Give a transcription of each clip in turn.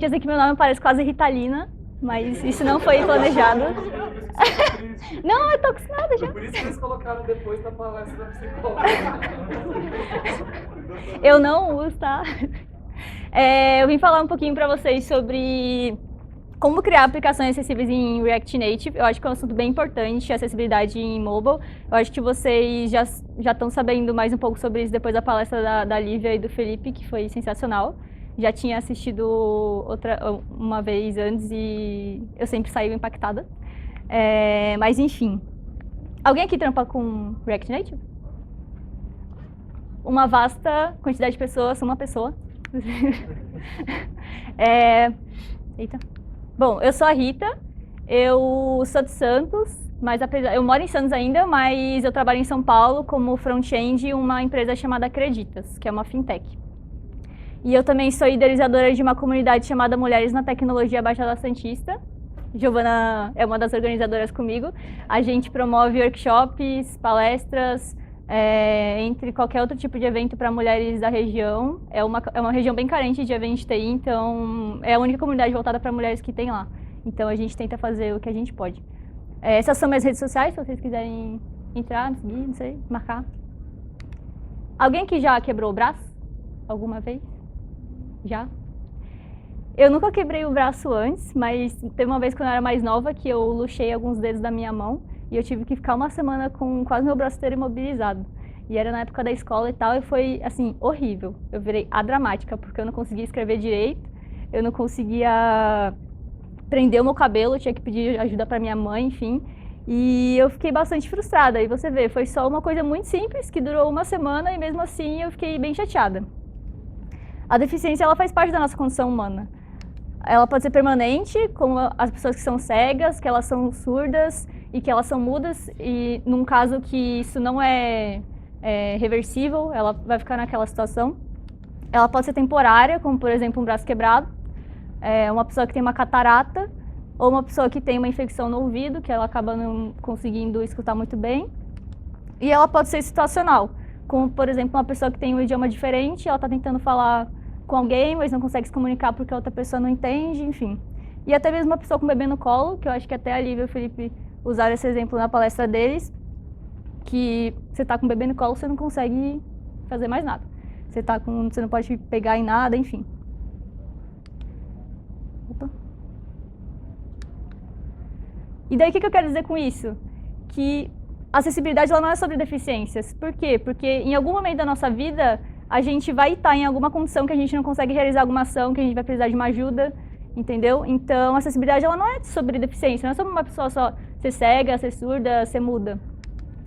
Gente, eu sei que meu nome parece quase Ritalina, mas isso não foi planejado. Não, eu tô acostumada já. Por isso que eles colocaram depois da palestra da psicóloga. Eu não uso, tá? Eu vim falar um pouquinho pra vocês sobre como criar aplicações acessíveis em React Native. Eu acho que é um assunto bem importante, acessibilidade em mobile. Eu acho que vocês já estão sabendo mais um pouco sobre isso depois da palestra da Lívia e do Felipe, que foi sensacional. Já tinha assistido uma vez antes e eu sempre saí impactada. Mas enfim. Alguém aqui trampa com React Native? Uma vasta quantidade de pessoas, uma pessoa. Eita. Bom, eu sou a Rita, eu sou de Santos, mas eu moro em Santos ainda, mas eu trabalho em São Paulo como front-end em uma empresa chamada Acreditas, que é uma fintech. E eu também sou idealizadora de uma comunidade chamada Mulheres na Tecnologia Baixada Santista. Giovana é uma das organizadoras comigo. A gente promove workshops, palestras, entre qualquer outro tipo de evento para mulheres da região. É uma região bem carente de eventos de TI, então é a única comunidade voltada para mulheres que tem lá. Então a gente tenta fazer o que a gente pode. Essas são minhas redes sociais, se vocês quiserem entrar, seguir, não sei, marcar. Alguém que já quebrou o braço? Alguma vez? Já? Eu nunca quebrei o braço antes, mas teve uma vez quando eu era mais nova que eu luxei alguns dedos da minha mão e eu tive que ficar uma semana com quase meu braço inteiro imobilizado. E era na época da escola e tal, e foi, assim, horrível. Eu virei a dramática, porque eu não conseguia escrever direito, eu não conseguia prender o meu cabelo, eu tinha que pedir ajuda pra minha mãe, enfim. E eu fiquei bastante frustrada. E você vê, foi só uma coisa muito simples, que durou uma semana, e mesmo assim eu fiquei bem chateada. A deficiência, ela faz parte da nossa condição humana. Ela pode ser permanente, como as pessoas que são cegas, que elas são surdas e que elas são mudas, e num caso que isso não é reversível, ela vai ficar naquela situação. Ela pode ser temporária, como por exemplo um braço quebrado, uma pessoa que tem uma catarata, ou uma pessoa que tem uma infecção no ouvido, que ela acaba não conseguindo escutar muito bem. E ela pode ser situacional, como por exemplo uma pessoa que tem um idioma diferente, ela está tentando falar com alguém, mas não consegue se comunicar porque a outra pessoa não entende, enfim. E até mesmo uma pessoa com bebê no colo, que eu acho que até a Lívia e o Felipe usaram esse exemplo na palestra deles, que você está com o bebê no colo, você não consegue fazer mais nada. Você não pode pegar em nada, enfim. Opa. E daí o que eu quero dizer com isso? Que a acessibilidade ela não é sobre deficiências. Por quê? Porque em algum momento da nossa vida, a gente vai estar em alguma condição que a gente não consegue realizar alguma ação, que a gente vai precisar de uma ajuda, entendeu? Então, a acessibilidade ela não é sobre deficiência, não é sobre uma pessoa só ser cega, ser surda, ser muda.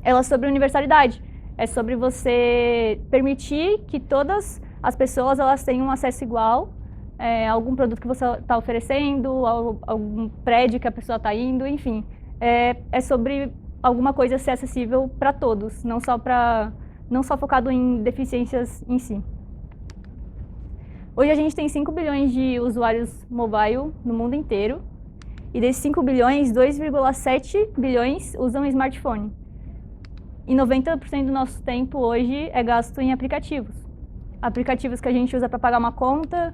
Ela é sobre universalidade. É sobre você permitir que todas as pessoas elas tenham um acesso igual a algum produto que você está oferecendo, algum prédio que a pessoa está indo, enfim. É sobre alguma coisa ser acessível para todos, não só focado em deficiências em si. Hoje a gente tem 5 bilhões de usuários mobile no mundo inteiro, e desses 5 bilhões, 2,7 bilhões usam smartphone. E 90% do nosso tempo hoje é gasto em aplicativos. Aplicativos que a gente usa para pagar uma conta,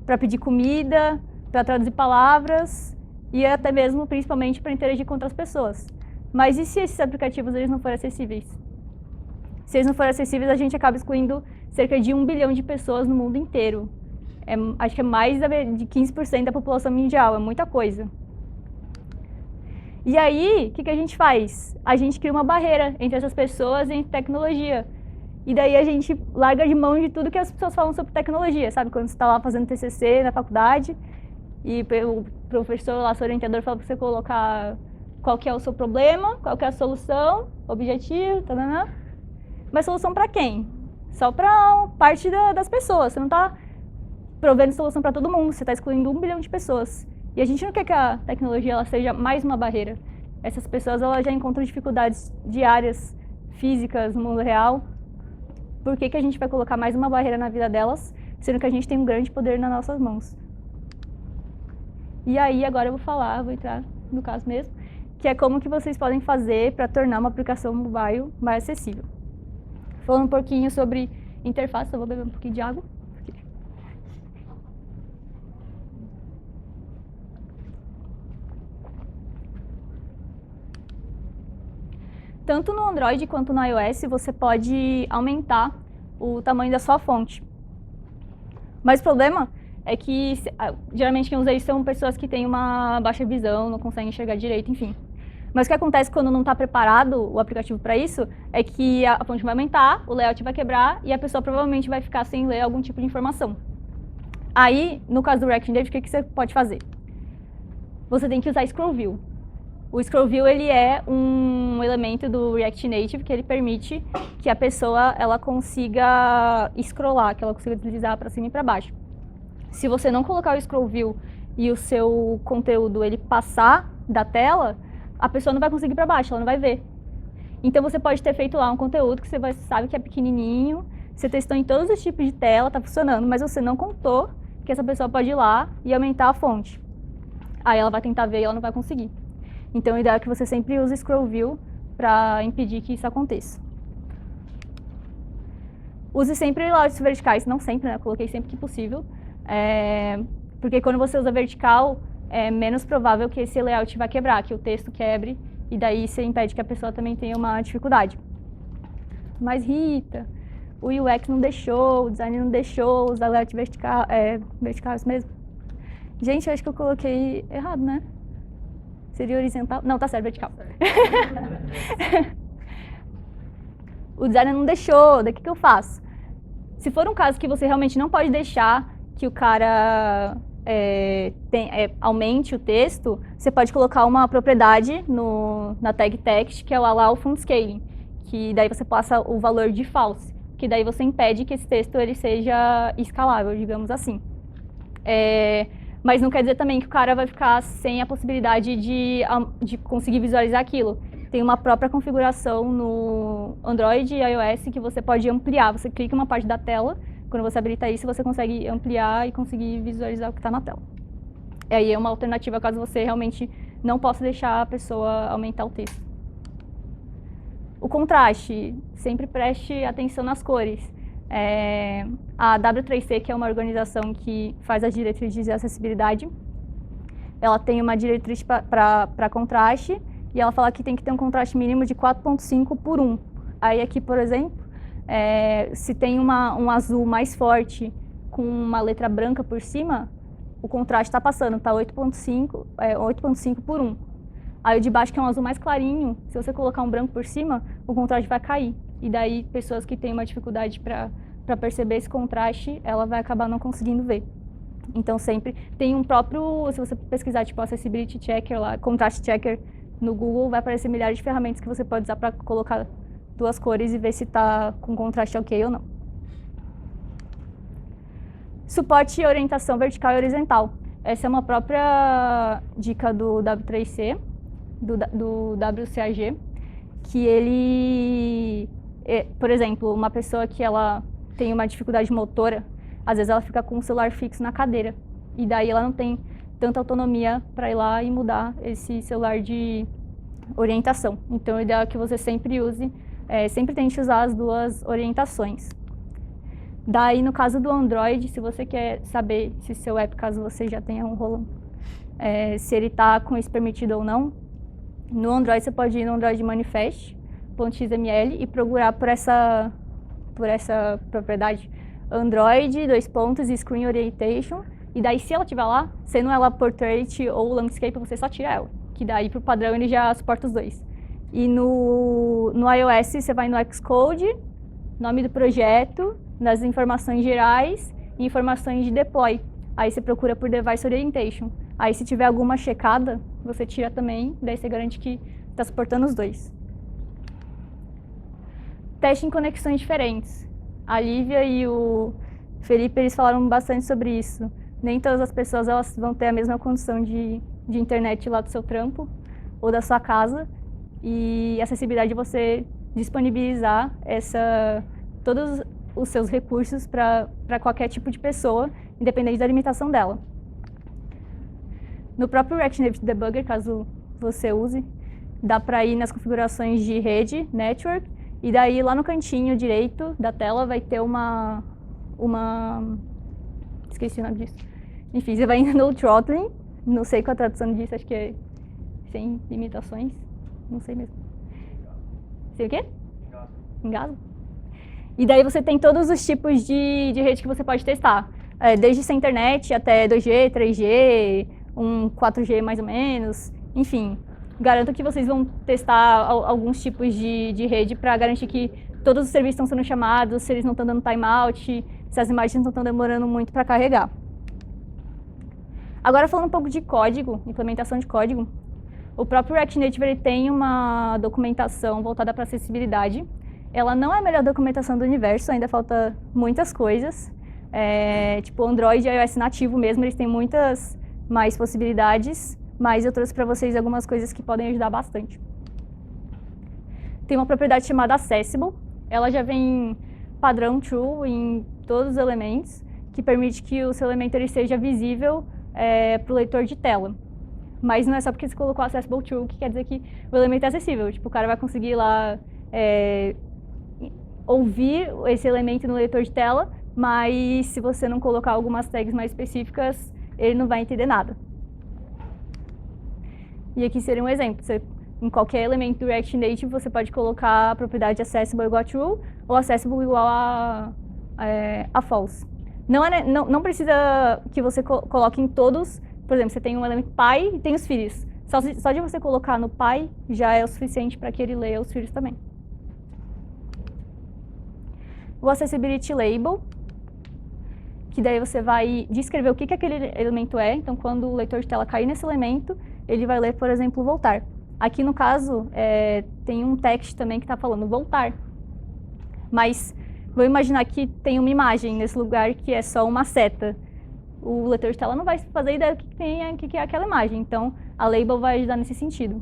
para pedir comida, para traduzir palavras, e até mesmo, principalmente, para interagir com outras pessoas. Mas e se esses aplicativos eles não forem acessíveis? Se eles não forem acessíveis, a gente acaba excluindo cerca de 1 bilhão de pessoas no mundo inteiro. Acho que é mais de 15% da população mundial, é muita coisa. E aí, o que a gente faz? A gente cria uma barreira entre essas pessoas e entre tecnologia. E daí a gente larga de mão de tudo que as pessoas falam sobre tecnologia, sabe? Quando você está lá fazendo TCC na faculdade e o professor lá, seu orientador, fala para você colocar qual que é o seu problema, qual que é a solução, objetivo, tanana. Mas solução para quem? Só para parte das pessoas. Você não está provendo solução para todo mundo, você está excluindo 1 bilhão de pessoas. E a gente não quer que a tecnologia ela seja mais uma barreira. Essas pessoas elas já encontram dificuldades diárias, físicas, no mundo real. Por que a gente vai colocar mais uma barreira na vida delas, sendo que a gente tem um grande poder nas nossas mãos? E aí, agora eu vou entrar no caso mesmo, que é como que vocês podem fazer para tornar uma aplicação mobile mais acessível. Falando um pouquinho sobre interface, eu vou beber um pouquinho de água. tanto no Android quanto no iOS, você pode aumentar o tamanho da sua fonte. Mas o problema é que, geralmente, quem usa isso são pessoas que têm uma baixa visão, não conseguem enxergar direito, enfim. Mas o que acontece quando não está preparado o aplicativo para isso é que a fonte vai aumentar, o layout vai quebrar e a pessoa provavelmente vai ficar sem ler algum tipo de informação. Aí, no caso do React Native, o que você pode fazer? Você tem que usar Scroll View. O Scroll View ele é um elemento do React Native que ele permite que a pessoa ela consiga scrollar, que ela consiga deslizar para cima e para baixo. Se você não colocar o Scroll View e o seu conteúdo ele passar da tela, a pessoa não vai conseguir ir para baixo, ela não vai ver. Então você pode ter feito lá um conteúdo que você sabe que é pequenininho, você testou em todos os tipos de tela, está funcionando, mas você não contou que essa pessoa pode ir lá e aumentar a fonte. Aí ela vai tentar ver e ela não vai conseguir. Então, o ideal é que você sempre use Scroll View para impedir que isso aconteça. Use sempre layouts verticais, não sempre, né? Eu coloquei sempre que possível. Porque quando você usa vertical, é menos provável que esse layout vai quebrar, que o texto quebre, e daí você impede que a pessoa também tenha uma dificuldade. Mas, Rita, o UX não deixou, o design não deixou, usar layout verticais mesmo. Gente, eu acho que eu coloquei errado, né? Seria horizontal? Não, tá certo, vertical. O designer não deixou, daí o que eu faço? Se for um caso que você realmente não pode deixar que o cara aumente o texto, você pode colocar uma propriedade na tag text, que é o allow font scaling, que daí você passa o valor de false, que daí você impede que esse texto ele seja escalável, digamos assim. Mas não quer dizer também que o cara vai ficar sem a possibilidade de conseguir visualizar aquilo. Tem uma própria configuração no Android e iOS que você pode ampliar. Você clica em uma parte da tela, quando você habilita isso, você consegue ampliar e conseguir visualizar o que está na tela. E aí é uma alternativa caso você realmente não possa deixar a pessoa aumentar o texto. O contraste, sempre preste atenção nas cores. A W3C, que é uma organização que faz as diretrizes de acessibilidade, ela tem uma diretriz para contraste e ela fala que tem que ter um contraste mínimo de 4.5 por 1. Aí aqui, por exemplo, se tem um azul mais forte com uma letra branca por cima, o contraste está passando, está 8.5 por 1. Aí o de baixo, que é um azul mais clarinho, se você colocar um branco por cima, o contraste vai cair. E daí, pessoas que têm uma dificuldade para perceber esse contraste, ela vai acabar não conseguindo ver. Então, sempre tem um próprio, se você pesquisar, tipo, Accessibility Checker lá, Contrast Checker no Google, vai aparecer milhares de ferramentas que você pode usar para colocar duas cores e ver se está com contraste ok ou não. Suporte e orientação vertical e horizontal. Essa é uma própria dica do W3C, do WCAG, que ele, por exemplo, uma pessoa que ela tem uma dificuldade motora, às vezes ela fica com o celular fixo na cadeira, e daí ela não tem tanta autonomia para ir lá e mudar esse celular de orientação. Então, o ideal é que você sempre use, sempre tente usar as duas orientações. Daí, no caso do Android, se você quer saber se seu app, caso você já tenha um rolo, se ele está com isso permitido ou não, no Android você pode ir no Android Manifest.xml e procurar por essa propriedade Android, Screen Orientation, e daí se ela estiver lá, sendo ela Portrait ou Landscape, você só tira ela, que daí pro padrão ele já suporta os dois. E no iOS você vai no Xcode, nome do projeto, nas informações gerais e informações de deploy. Aí você procura por Device Orientation. Aí se tiver alguma checada, você tira também, daí você garante que está suportando os dois. Teste em conexões diferentes. A Lívia e o Felipe, eles falaram bastante sobre isso. Nem todas as pessoas elas vão ter a mesma condição de internet lá do seu trampo ou da sua casa. E a acessibilidade é você disponibilizar todos os seus recursos para qualquer tipo de pessoa, independente da limitação dela. No próprio React Native Debugger, caso você use, dá para ir nas configurações de rede, network, e daí lá no cantinho direito da tela vai ter esqueci o nome disso. Enfim, você vai indo no throttling, não sei qual a tradução disso, acho que é sem limitações, não sei mesmo. Sei o quê? Engasgo. E daí você tem todos os tipos de rede que você pode testar. Desde sem internet até 2G, 3G, um 4G mais ou menos, enfim. Garanto que vocês vão testar alguns tipos de rede para garantir que todos os serviços estão sendo chamados, se eles não estão dando timeout, se as imagens não estão demorando muito para carregar. Agora falando um pouco de código, implementação de código, o próprio React Native ele tem uma documentação voltada para acessibilidade. Ela não é a melhor documentação do universo, ainda falta muitas coisas. Tipo Android e iOS nativo mesmo, eles têm muitas mais possibilidades, mas eu trouxe para vocês algumas coisas que podem ajudar bastante. Tem uma propriedade chamada Accessible, ela já vem padrão true em todos os elementos, que permite que o seu elemento ele seja visível para o leitor de tela. Mas não é só porque você colocou Accessible True que quer dizer que o elemento é acessível. Tipo, o cara vai conseguir lá ouvir esse elemento no leitor de tela, mas se você não colocar algumas tags mais específicas, ele não vai entender nada. E aqui seria um exemplo. Em qualquer elemento do React Native, você pode colocar a propriedade accessible igual a true ou accessible igual a false. Não precisa que você coloque em todos. Por exemplo, você tem um elemento pai e tem os filhos. Só de você colocar no pai já é o suficiente para que ele leia os filhos também. O Accessibility Label, que daí você vai descrever o que aquele elemento é. Então, quando o leitor de tela cair nesse elemento, ele vai ler, por exemplo, voltar. Aqui, no caso, tem um text também que está falando voltar. Mas vou imaginar que tem uma imagem nesse lugar que é só uma seta. O leitor de tela não vai fazer ideia do que é aquela imagem. Então, a label vai ajudar nesse sentido.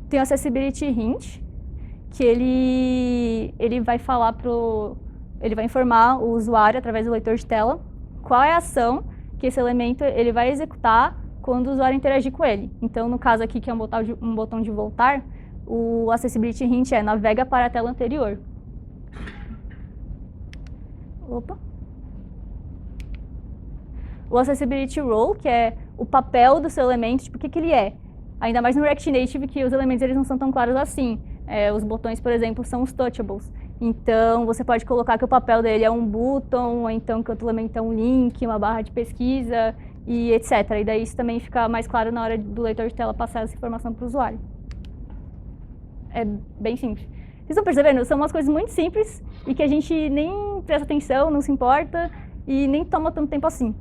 Tem o Accessibility Hint, que ele vai falar ele vai informar o usuário através do leitor de tela qual é a ação que esse elemento ele vai executar quando o usuário interagir com ele. Então, no caso aqui, que é um botão de voltar, o Accessibility Hint navega para a tela anterior. Opa. O Accessibility Role, que é o papel do seu elemento, tipo, o que ele é. Ainda mais no React Native, que os elementos eles não são tão claros assim. Os botões, por exemplo, são os touchables. Então, você pode colocar que o papel dele é um button, ou então que outro elemento é um link, uma barra de pesquisa, e etc. E daí isso também fica mais claro na hora do leitor de tela passar essa informação para o usuário. É bem simples. Vocês estão percebendo? São umas coisas muito simples e que a gente nem presta atenção, não se importa e nem toma tanto tempo assim.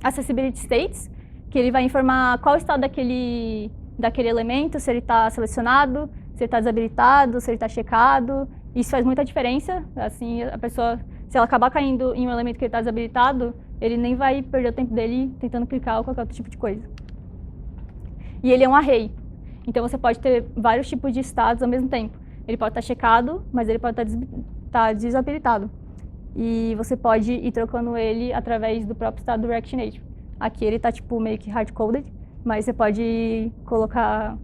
Accessibility States, que ele vai informar qual o estado daquele elemento, se ele está selecionado, se ele está desabilitado, se ele está checado. Isso faz muita diferença. Assim, a pessoa, se ela acabar caindo em um elemento que ele está desabilitado, ele nem vai perder o tempo dele tentando clicar ou qualquer outro tipo de coisa. E ele é um array. Então, você pode ter vários tipos de estados ao mesmo tempo. Ele pode estar checado, mas ele pode estar desabilitado. E você pode ir trocando ele através do próprio estado do React Native. Aqui ele está tipo, meio que hard-coded, mas você pode colocar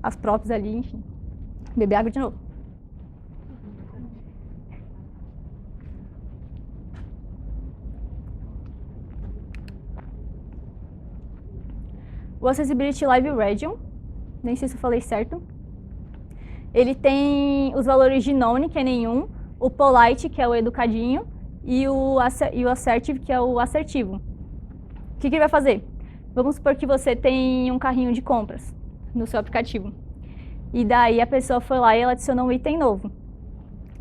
as props ali, enfim. Beber água de novo. O Accessibility Live Region, nem sei se eu falei certo. Ele tem os valores de none, que é nenhum, o polite, que é o educadinho, e o assertive, que é o assertivo. O que ele vai fazer? Vamos supor que você tem um carrinho de compras no seu aplicativo. E daí a pessoa foi lá e ela adicionou um item novo.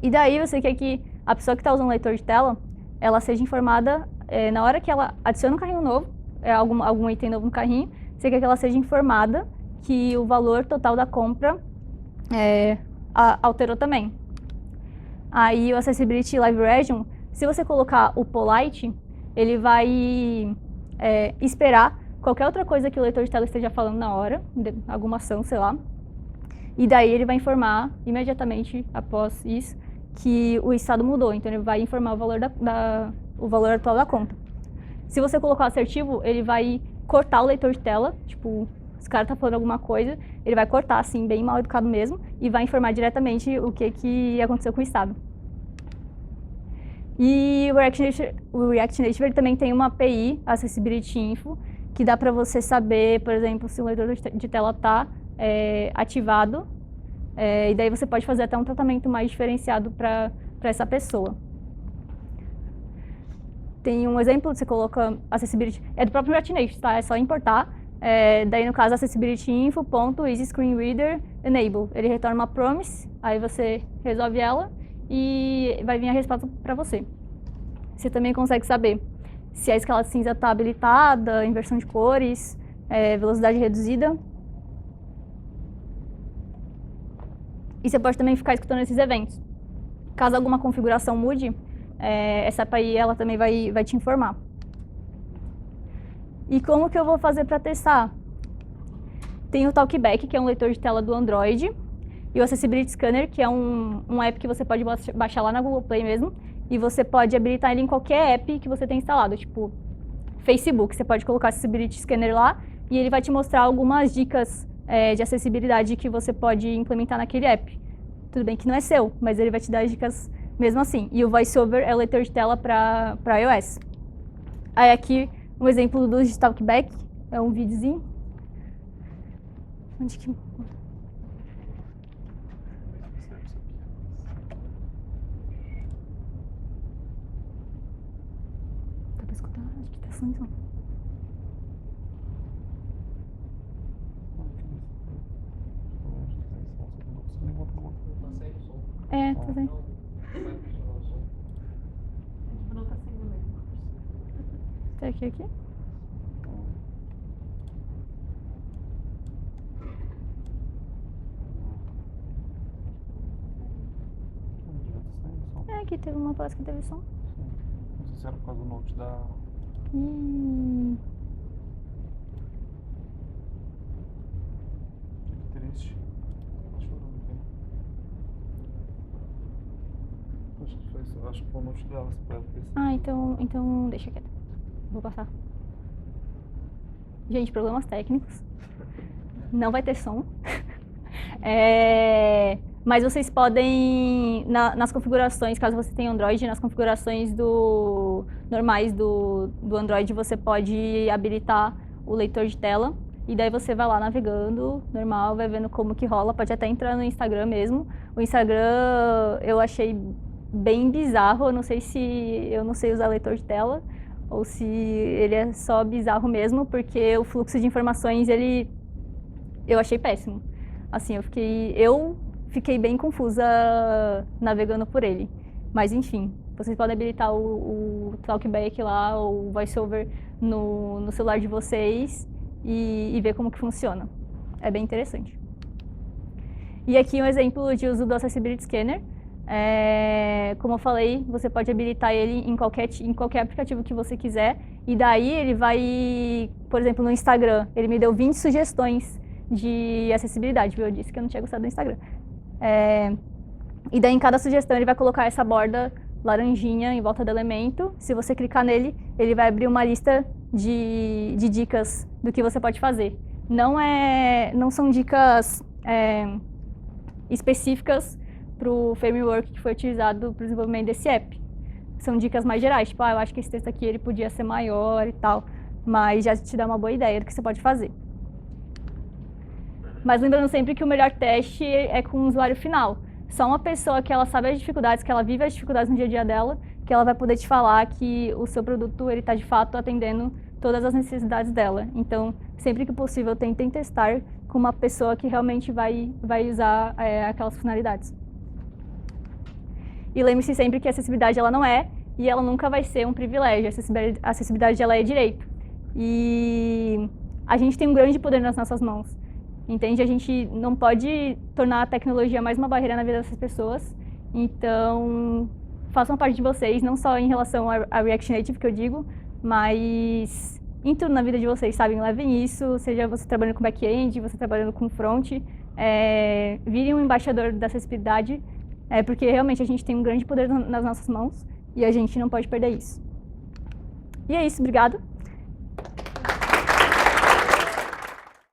E daí você quer que a pessoa que está usando o leitor de tela, ela seja informada na hora que ela adiciona um carrinho novo, algum item novo no carrinho, você quer que ela seja informada que o valor total da compra alterou também. Aí o Accessibility Live Region, se você colocar o polite, ele vai esperar qualquer outra coisa que o leitor de tela esteja falando na hora, alguma ação, sei lá. E daí ele vai informar imediatamente após isso que o estado mudou. Então ele vai informar o valor atual da conta. Se você colocar o assertivo, ele vai cortar o leitor de tela, tipo, se o cara tá falando alguma coisa, ele vai cortar assim, bem mal educado mesmo, e vai informar diretamente o que aconteceu com o estado. E o React Native ele também tem uma API, Accessibility Info, que dá para você saber, por exemplo, se o leitor de tela está ativado E daí você pode fazer até um tratamento mais diferenciado para essa pessoa. Tem um exemplo, você coloca Accessibility, é do próprio React Native, tá? É só importar. Daí no caso, accessibility-info.easyscreenreader-enable. Ele retorna uma promise, aí você resolve ela e vai vir a resposta para você. Você também consegue saber se a escala cinza está habilitada, inversão de cores, velocidade reduzida. E você pode também ficar escutando esses eventos. Caso alguma configuração mude, essa API ela também vai te informar. E como que eu vou fazer para testar? Tem o Talkback, que é um leitor de tela do Android, e o Accessibility Scanner, que é um app que você pode baixar lá na Google Play mesmo, e você pode habilitar ele em qualquer app que você tem instalado, tipo Facebook. Você pode colocar Accessibility Scanner lá, e ele vai te mostrar algumas dicas de acessibilidade que você pode implementar naquele app. Tudo bem que não é seu, mas ele vai te dar as dicas mesmo assim. E o VoiceOver é o leitor de tela para iOS. Aí aqui, um exemplo do Talkback, é um videozinho. Onde que... Dá pra escutar? Acho que tá som. Tá vendo? Não tá sendo mesmo. Tá aqui. Aqui teve uma parte que teve som. Não sei se era por causa do note da... Que triste. Tá chorando aqui. Acho que foi o note dela, se puder ver. Então deixa quieto. Vou passar. Gente, problemas técnicos. Não vai ter som. Mas vocês podem, nas configurações, caso você tenha Android, nas configurações normais do Android, você pode habilitar o leitor de tela. E daí você vai lá navegando, normal, vai vendo como que rola. Pode até entrar no Instagram mesmo. O Instagram eu achei bem bizarro. Eu não sei usar leitor de tela ou se ele é só bizarro mesmo, porque o fluxo de informações eu achei péssimo. Assim, eu fiquei bem confusa navegando por ele. Mas enfim, vocês podem habilitar o Talkback lá, ou o VoiceOver no celular de vocês e ver como que funciona. É bem interessante. E aqui um exemplo de uso do Accessibility Scanner. Como eu falei, você pode habilitar ele em qualquer aplicativo que você quiser. E daí ele vai, por exemplo, no Instagram, ele me deu 20 sugestões de acessibilidade, viu? Eu disse que eu não tinha gostado do Instagram. E daí em cada sugestão ele vai colocar essa borda laranjinha em volta do elemento. Se você clicar nele, ele vai abrir uma lista de dicas do que você pode fazer. Não são dicas específicas para o framework que foi utilizado para o desenvolvimento desse app. São dicas mais gerais, tipo, eu acho que esse texto aqui ele podia ser maior e tal, mas já te dá uma boa ideia do que você pode fazer. Mas lembrando sempre que o melhor teste é com o usuário final. Só uma pessoa que ela sabe as dificuldades, que ela vive as dificuldades no dia a dia dela, que ela vai poder te falar que o seu produto ele está de fato atendendo todas as necessidades dela. Então, sempre que possível, tentem testar com uma pessoa que realmente vai usar aquelas finalidades. E lembre-se sempre que a acessibilidade ela não é e ela nunca vai ser um privilégio. A acessibilidade ela é direito. E a gente tem um grande poder nas nossas mãos. Entende? A gente não pode tornar a tecnologia mais uma barreira na vida dessas pessoas. Então, façam parte de vocês, não só em relação a React Native, que eu digo, mas em tudo na vida de vocês, sabem? Levem isso, seja você trabalhando com back-end, você trabalhando com front, virem um embaixador da acessibilidade, porque realmente a gente tem um grande poder nas nossas mãos e a gente não pode perder isso. E é isso, obrigado.